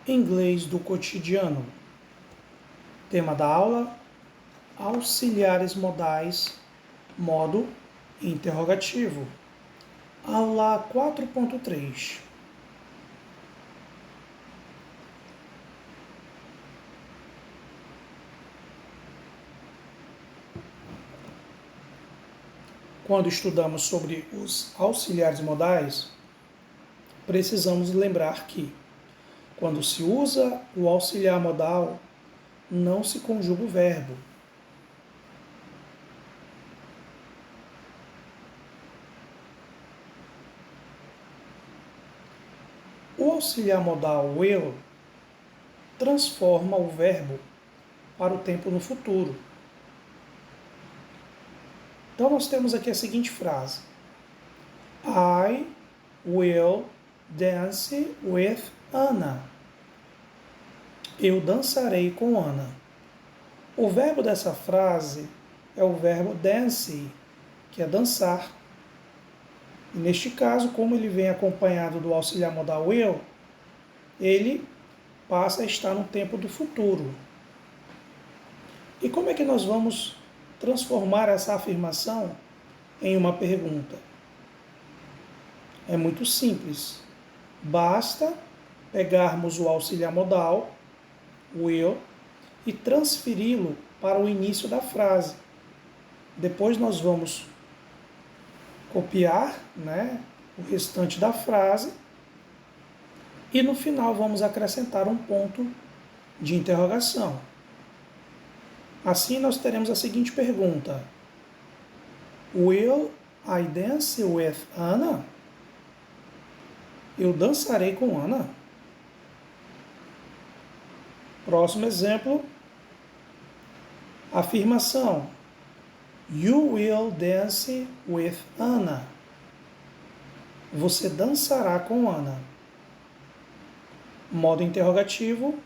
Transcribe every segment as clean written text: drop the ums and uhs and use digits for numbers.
Inglês do cotidiano. Tema da aula: auxiliares modais, modo interrogativo. Aula 4.3. Quando estudamos sobre os auxiliares modais, precisamos lembrar que, quando se usa o auxiliar modal, não se conjuga o verbo. O auxiliar modal will transforma o verbo para o tempo no futuro. Então nós temos aqui a seguinte frase: I will dance with Anna. Eu dançarei com Ana. O verbo dessa frase é o verbo dance, que é dançar. E neste caso, como ele vem acompanhado do auxiliar modal will, ele passa a estar no tempo do futuro. E como é que nós vamos transformar essa afirmação em uma pergunta? É muito simples. Basta pegarmos o auxiliar modal, will, e transferi-lo para o início da frase. Depois nós vamos copiar, o restante da frase e no final vamos acrescentar um ponto de interrogação. Assim nós teremos a seguinte pergunta: Will I dance with Anna? Eu dançarei com Ana? Próximo exemplo. Afirmação: You will dance with Anna. Você dançará com Ana. Modo interrogativo: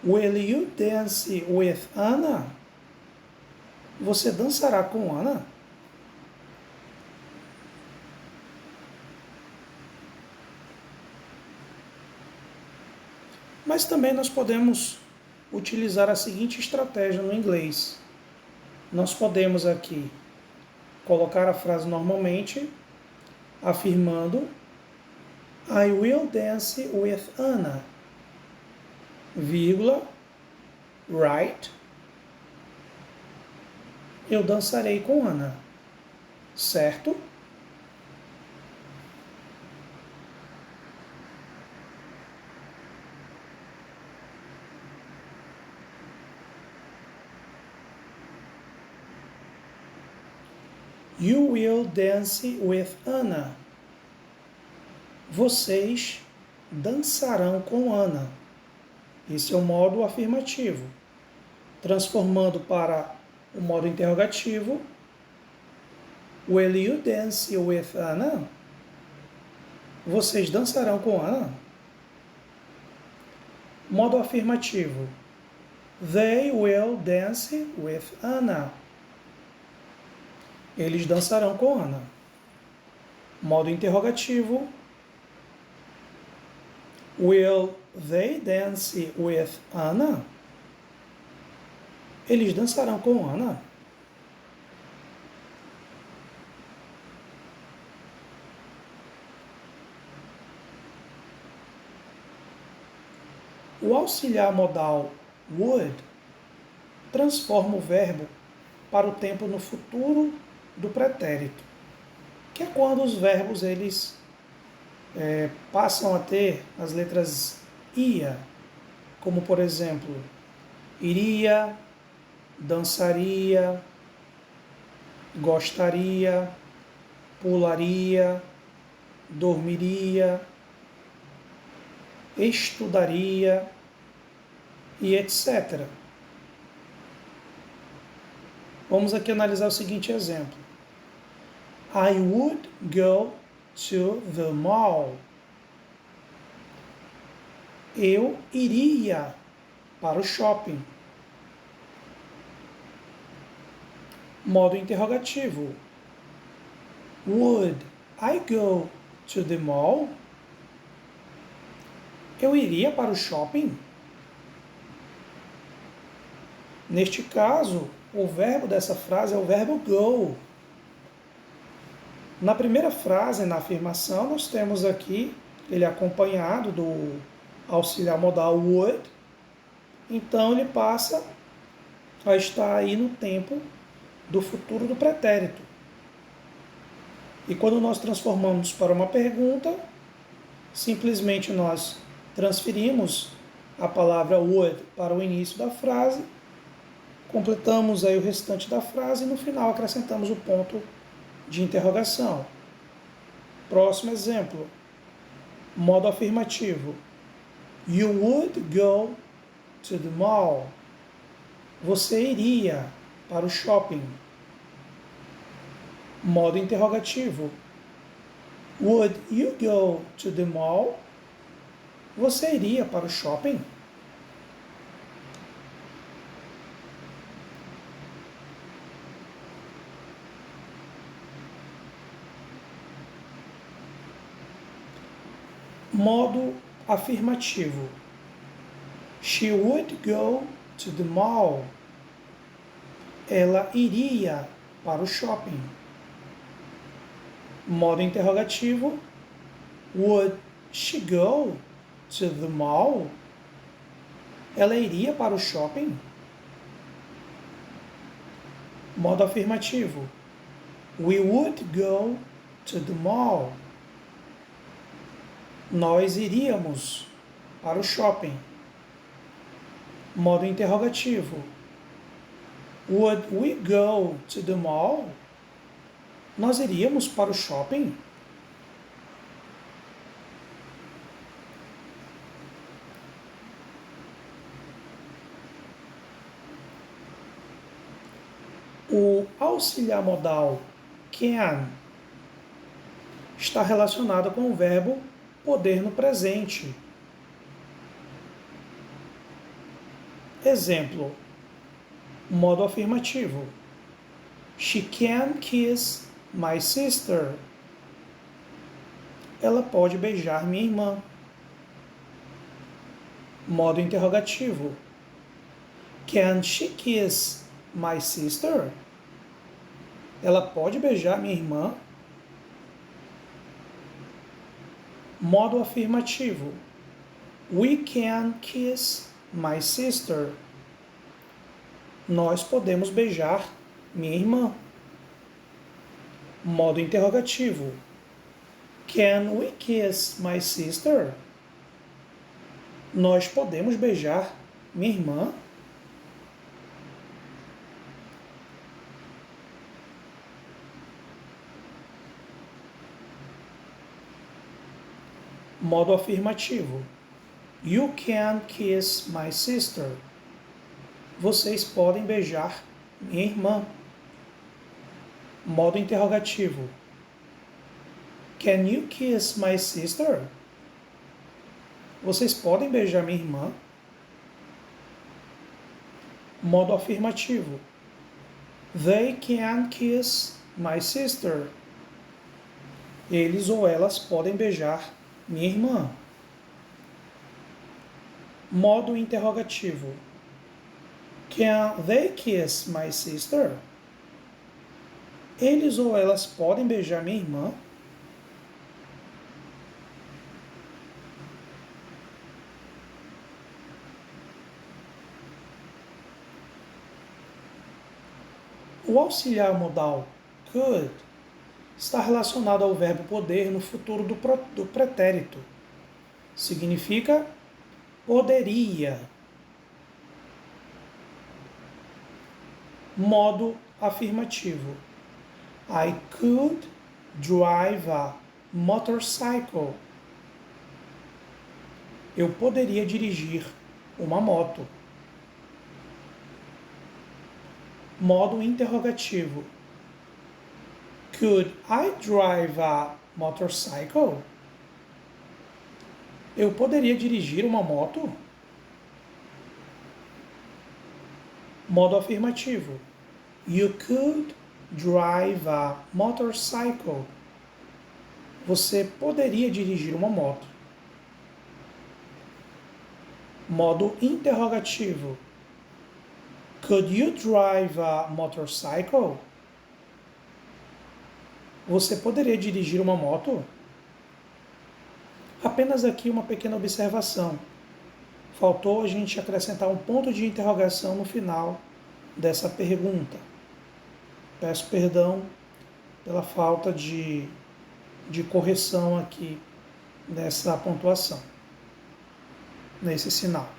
Will you dance with Anna? Você dançará com Ana? Mas também nós podemos utilizar a seguinte estratégia no inglês. Nós podemos aqui colocar a frase normalmente, afirmando I will dance with Anna, vírgula, right, eu dançarei com Ana, certo? You will dance with Anna. Vocês dançarão com Ana. Esse é o modo afirmativo. Transformando para o modo interrogativo: Will you dance with Anna? Vocês dançarão com Ana? Modo afirmativo: They will dance with Anna. Eles dançarão com Ana. Modo interrogativo: Will they dance with Anna? Eles dançarão com Ana. O auxiliar modal would transforma o verbo para o tempo no futuro do pretérito, que é quando os verbos eles passam a ter as letras ia, como por exemplo, iria, dançaria, gostaria, pularia, dormiria, estudaria e etc. Vamos aqui analisar o seguinte exemplo. I would go to the mall. Eu iria para o shopping. Modo interrogativo: Would I go to the mall? Eu iria para o shopping? Neste caso, o verbo dessa frase é o verbo go. Na primeira frase, na afirmação, nós temos aqui ele acompanhado do auxiliar modal would. Então, ele passa a estar aí no tempo do futuro do pretérito. E quando nós transformamos para uma pergunta, simplesmente nós transferimos a palavra would para o início da frase, completamos aí o restante da frase e no final acrescentamos o ponto de interrogação. Próximo exemplo. Modo afirmativo. You would go to the mall. Você iria para o shopping. Modo interrogativo. Would you go to the mall? Você iria para o shopping? Modo afirmativo. She would go to the mall. Ela iria para o shopping. Modo interrogativo. Would she go to the mall? Ela iria para o shopping? Modo afirmativo. We would go to the mall. Nós iríamos para o shopping. Modo interrogativo. Would we go to the mall? Nós iríamos para o shopping? O auxiliar modal can está relacionado com o verbo poder no presente. Exemplo, modo afirmativo. She can kiss my sister. Ela pode beijar minha irmã. Modo interrogativo. Can she kiss my sister? Ela pode beijar minha irmã? Modo afirmativo. We can kiss my sister. Nós podemos beijar minha irmã. Modo interrogativo. Can we kiss my sister? Nós podemos beijar minha irmã? Modo afirmativo. You can kiss my sister. Vocês podem beijar minha irmã. Modo interrogativo. Can you kiss my sister? Vocês podem beijar minha irmã? Modo afirmativo. They can kiss my sister. Eles ou elas podem beijar minha irmã. Modo interrogativo. Can they kiss my sister? Eles ou elas podem beijar minha irmã? O auxiliar modal could está relacionado ao verbo poder no futuro do pretérito. Significa poderia. Modo afirmativo. I could drive a motorcycle. Eu poderia dirigir uma moto. Modo interrogativo. Could I drive a motorcycle? Eu poderia dirigir uma moto? Modo afirmativo. You could drive a motorcycle. Você poderia dirigir uma moto. Modo interrogativo. Could you drive a motorcycle? Você poderia dirigir uma moto? Apenas aqui uma pequena observação. Faltou a gente acrescentar um ponto de interrogação no final dessa pergunta. Peço perdão pela falta de correção aqui nessa pontuação, nesse sinal.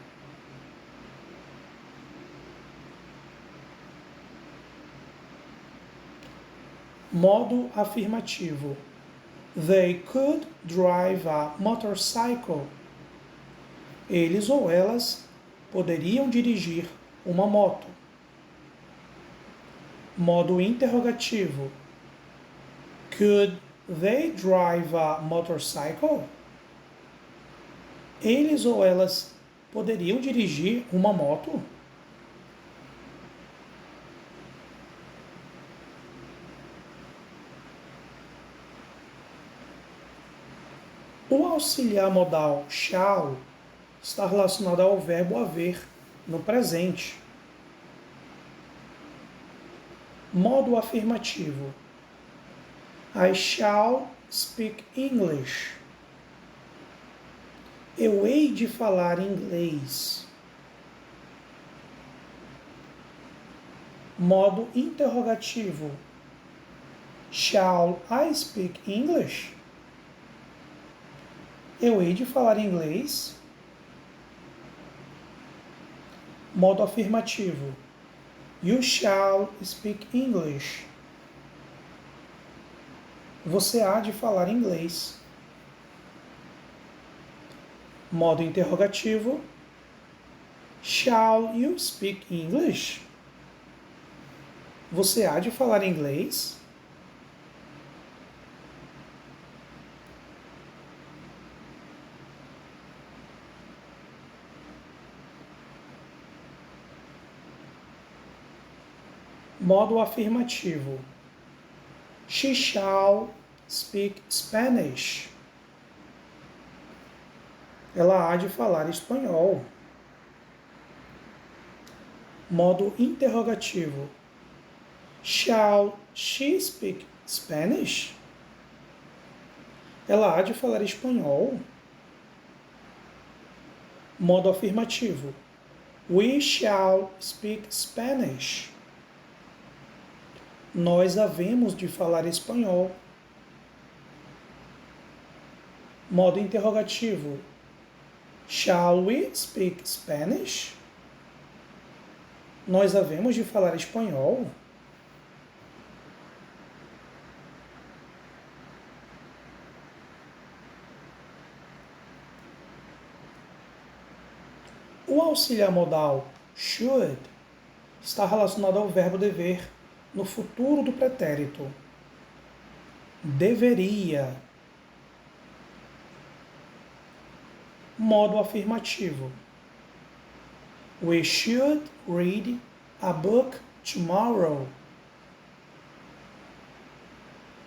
Modo afirmativo. They could drive a motorcycle. Eles ou elas poderiam dirigir uma moto. Modo interrogativo. Could they drive a motorcycle? Eles ou elas poderiam dirigir uma moto? O auxiliar modal shall está relacionado ao verbo haver no presente. Modo afirmativo. I shall speak English. Eu hei de falar inglês. Modo interrogativo. Shall I speak English? Eu hei de falar inglês? Modo afirmativo. You shall speak English. Você há de falar inglês. Modo interrogativo. Shall you speak English? Você há de falar inglês? Modo afirmativo. She shall speak Spanish. Ela há de falar espanhol. Modo interrogativo. Shall she speak Spanish? Ela há de falar espanhol. Modo afirmativo. We shall speak Spanish. Nós havemos de falar espanhol. Modo interrogativo. Shall we speak Spanish? Nós havemos de falar espanhol? O auxiliar modal should está relacionado ao verbo dever no futuro do pretérito. Deveria. Modo afirmativo. We should read a book tomorrow.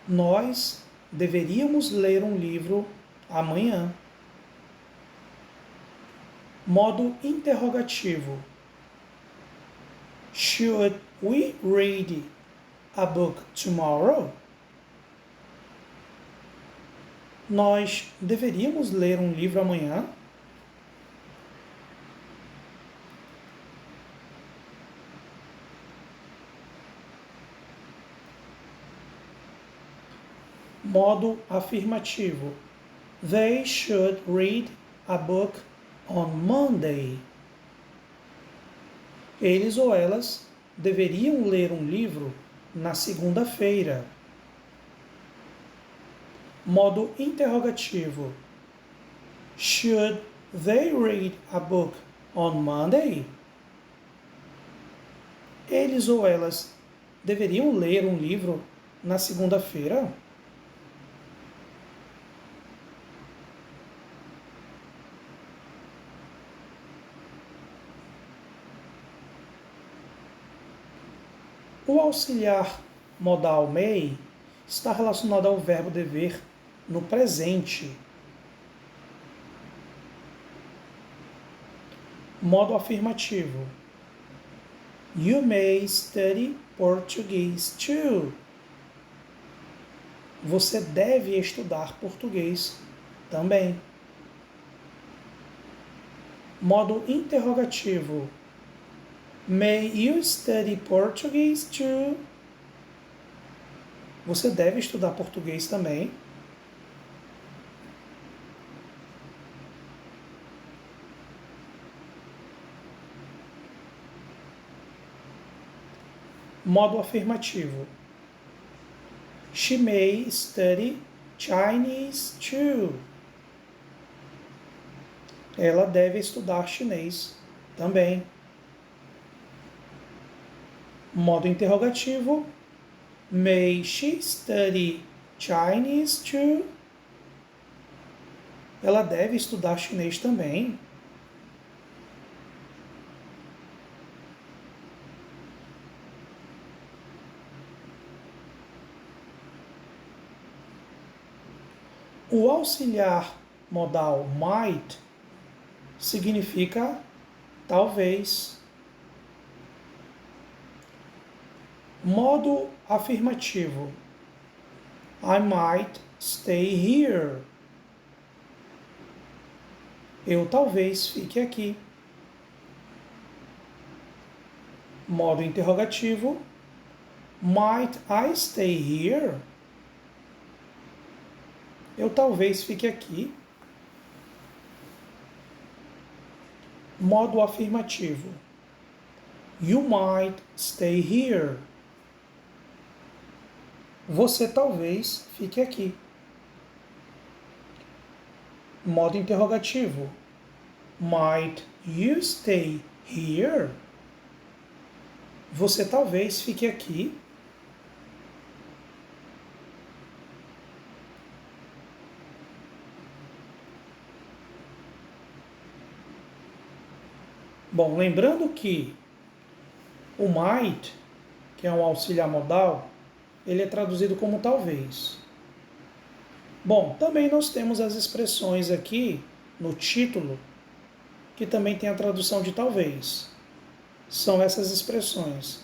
Nós deveríamos ler um livro amanhã. Modo interrogativo. Should we read a book tomorrow? Nós deveríamos ler um livro amanhã? Modo afirmativo. They should read a book on Monday. Eles ou elas deveriam ler um livro na segunda-feira. Modo interrogativo. Should they read a book on Monday? Eles ou elas deveriam ler um livro na segunda-feira? O auxiliar modal may está relacionado ao verbo dever no presente. Modo afirmativo. You may study Portuguese too. Você deve estudar português também. Modo interrogativo. May you study Portuguese too? Você deve estudar português também. Modo afirmativo. She may study Chinese too. Ela deve estudar chinês também. Modo interrogativo. May she study Chinese too? Ela deve estudar chinês também. O auxiliar modal might significa talvez. Modo afirmativo. I might stay here. Eu talvez fique aqui. Modo interrogativo. Might I stay here? Eu talvez fique aqui. Modo afirmativo. You might stay here. Você talvez fique aqui. Modo interrogativo. Might you stay here? Você talvez fique aqui. Bom, lembrando que o might, que é um auxiliar modal, ele é traduzido como talvez. Bom, também nós temos as expressões aqui no título, que também tem a tradução de talvez. São essas expressões: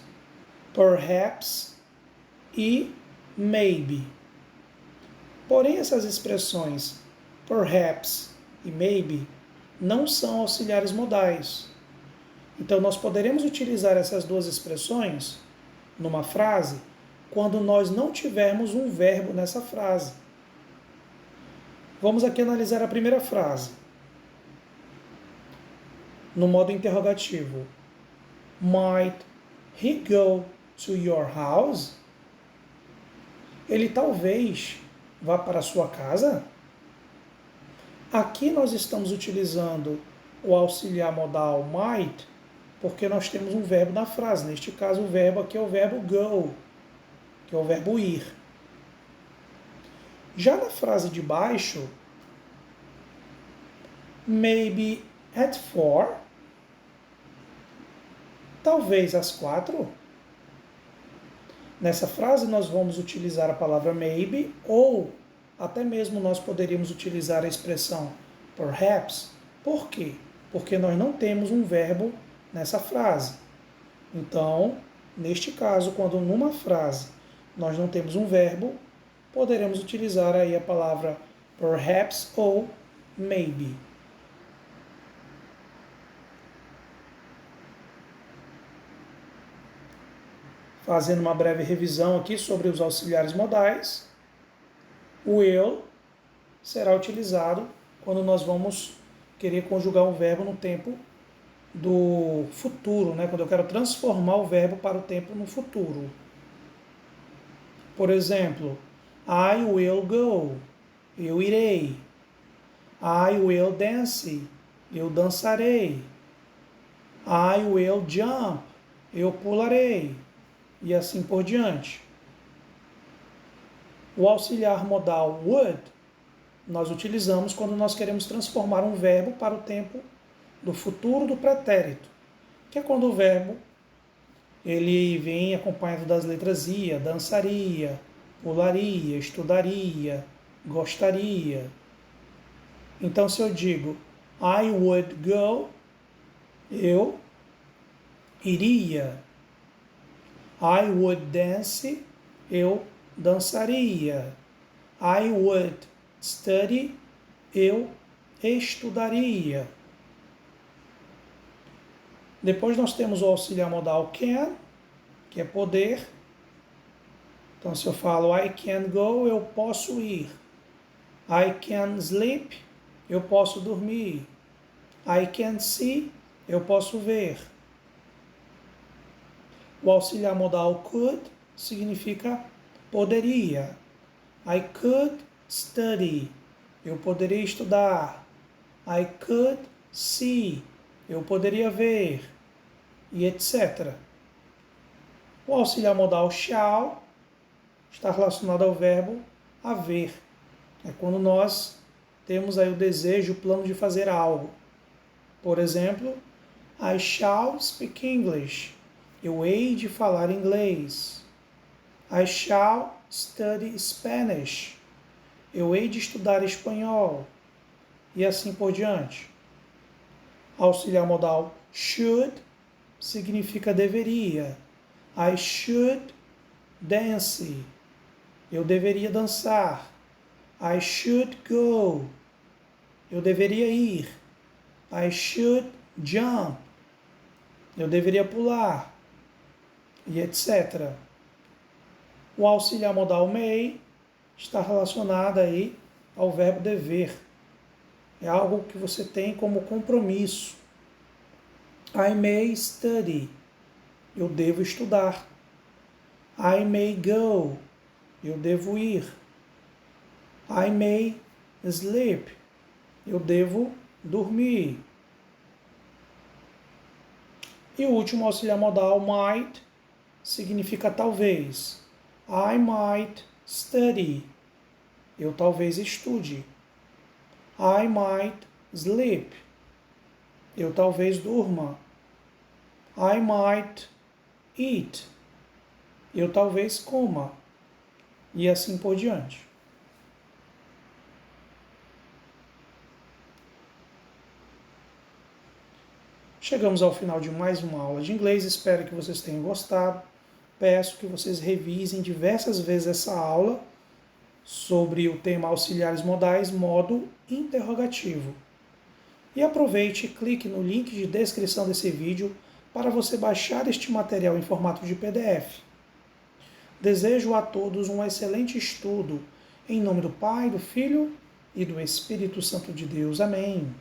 perhaps e maybe. Porém, essas expressões perhaps e maybe não são auxiliares modais. Então, nós poderemos utilizar essas duas expressões numa frase quando nós não tivermos um verbo nessa frase. Vamos aqui analisar a primeira frase. No modo interrogativo. Might he go to your house? Ele talvez vá para a sua casa? Aqui nós estamos utilizando o auxiliar modal might porque nós temos um verbo na frase. Neste caso, o verbo aqui é o verbo go, que é o verbo ir. Já na frase de baixo, maybe at 4, talvez às 4. Nessa frase nós vamos utilizar a palavra maybe, ou até mesmo nós poderíamos utilizar a expressão perhaps. Por quê? Porque nós não temos um verbo nessa frase. Então, neste caso, quando numa frase nós não temos um verbo, poderemos utilizar aí a palavra perhaps ou maybe. Fazendo uma breve revisão aqui sobre os auxiliares modais, o will será utilizado quando nós vamos querer conjugar um verbo no tempo do futuro, né? Quando eu quero transformar o verbo para o tempo no futuro. Por exemplo, I will go, eu irei. I will dance, eu dançarei. I will jump, eu pularei. E assim por diante. O auxiliar modal would nós utilizamos quando nós queremos transformar um verbo para o tempo do futuro do pretérito, que é quando o verbo ele vem acompanhado das letras ia, dançaria, pularia, estudaria, gostaria. Então, se eu digo I would go, Eu iria. I would dance. Eu dançaria. I would study. Eu estudaria. Depois nós temos o auxiliar modal can, que é poder. Então, se eu falo I can go, eu posso ir. I can sleep, eu posso dormir. I can see, eu posso ver. O auxiliar modal could significa poderia. I could study, eu poderia estudar. I could see, eu poderia ver. E etc. O auxiliar modal shall está relacionado ao verbo haver. É quando nós temos aí o desejo, o plano de fazer algo. Por exemplo, I shall speak English. Eu hei de falar inglês. I shall study Spanish. Eu hei de estudar espanhol. E assim por diante. Auxiliar modal should significa deveria. I should dance. Eu deveria dançar. I should go. Eu deveria ir. I should jump. Eu deveria pular. E etc. O auxiliar modal may está relacionado aí ao verbo dever. É algo que você tem como compromisso. I may study. Eu devo estudar. I may go. Eu devo ir. I may sleep. Eu devo dormir. E o último auxiliar modal, might, significa talvez. I might study. Eu talvez estude. I might sleep. Eu talvez durma. I might eat. Eu talvez coma. E assim por diante. Chegamos ao final de mais uma aula de inglês. Espero que vocês tenham gostado. Peço que vocês revisem diversas vezes essa aula sobre o tema auxiliares modais, modo interrogativo. E aproveite e clique no link de descrição desse vídeo para você baixar este material em formato de PDF. Desejo a todos um excelente estudo. Em nome do Pai, do Filho e do Espírito Santo de Deus. Amém.